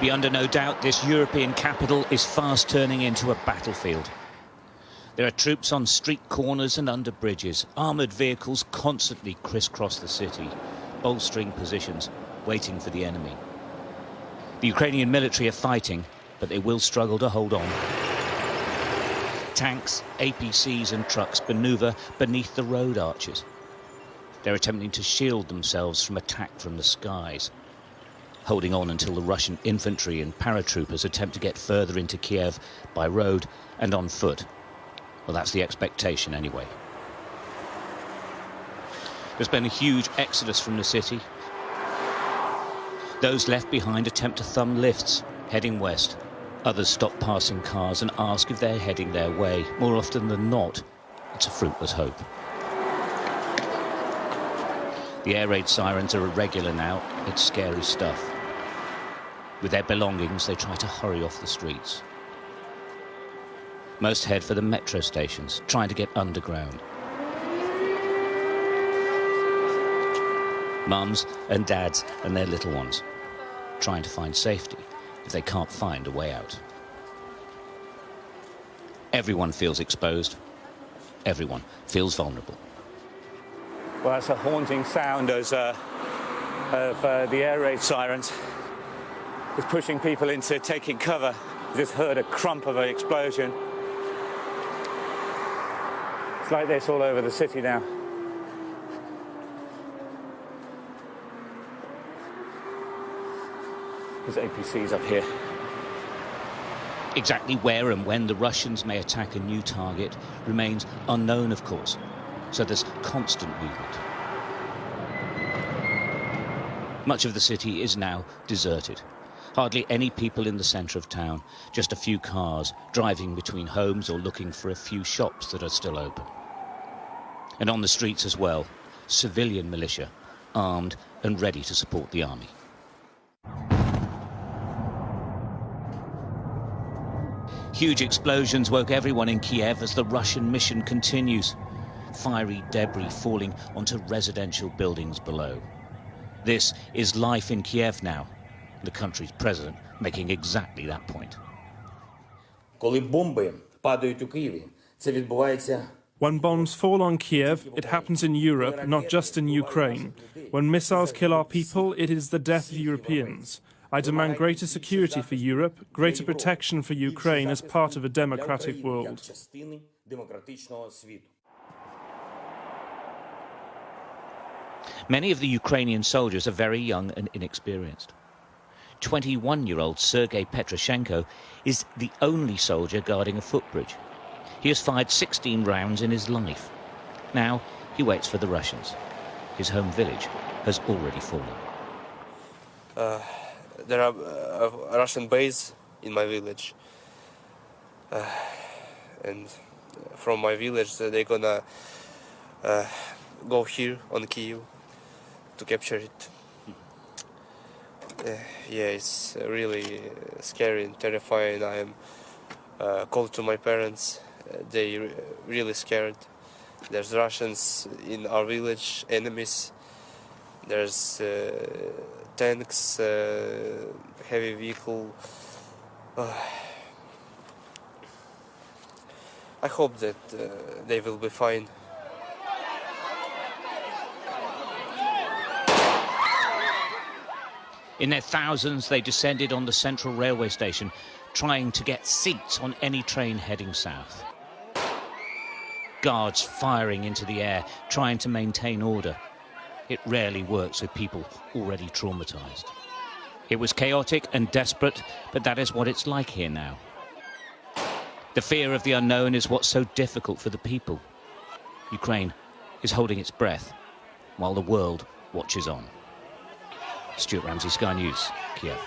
Be under no doubt, this European capital is fast turning into a battlefield. There are troops on street corners and under bridges. Armoured vehicles constantly crisscross the city, bolstering positions, waiting for the enemy. The Ukrainian military are fighting, but they will struggle to hold on. Tanks, APCs and trucks manoeuvre beneath the road arches. They're attempting to shield themselves from attack from the skies, holding on until the Russian infantry and paratroopers attempt to get further into Kiev by road and on foot. Well, that's the expectation anyway. There's been a huge exodus from the city. Those left behind attempt to thumb lifts, heading west. Others stop passing cars and ask if they're heading their way. More often than not, it's a fruitless hope. The air raid sirens are irregular now. It's scary stuff. With their belongings, they try to hurry off the streets. Most head for the metro stations, trying to get underground. Mums and dads and their little ones, trying to find safety if they can't find a way out. Everyone feels exposed. Everyone feels vulnerable. Well, that's a haunting sound of the air raid sirens. It's pushing people into taking cover. Just heard a crump of an explosion. It's like this all over the city now. There's APCs up here. Exactly where and when the Russians may attack a new target remains unknown, of course, so there's constant movement. Much of the city is now deserted. Hardly any people in the centre of town, just a few cars driving between homes or looking for a few shops that are still open. And on the streets as well, civilian militia, armed and ready to support the army. Huge explosions woke everyone in Kiev as the Russian mission continues. Fiery debris falling onto residential buildings below. This is life in Kiev now. The country's president making exactly that point. Коли бомби падають у Києві, це відбувається. When bombs fall on Kiev, it happens in Europe, not just in Ukraine. When missiles kill our people, it is the death of Europeans. I demand greater security for Europe, greater protection for Ukraine as part of a democratic world. Many of the Ukrainian soldiers are very young and inexperienced. 21-year-old Sergei Petroshenko is the only soldier guarding a footbridge. He has fired 16 rounds in his life. Now he waits for the Russians. His home village has already fallen. There are a Russian base in my village. And from my village they're gonna go here on Kyiv to capture it. Yeah, it's really scary and terrifying. I am called to my parents. They really scared. There's Russians in our village, enemies. There's tanks, heavy vehicle. I hope that they will be fine. In their thousands, they descended on the central railway station, trying to get seats on any train heading south. Guards firing into the air, trying to maintain order. It rarely works with people already traumatized. It was chaotic and desperate, but that is what it's like here now. The fear of the unknown is what's so difficult for the people. Ukraine is holding its breath, while the world watches on. Stuart Ramsey, Sky News, Kiev.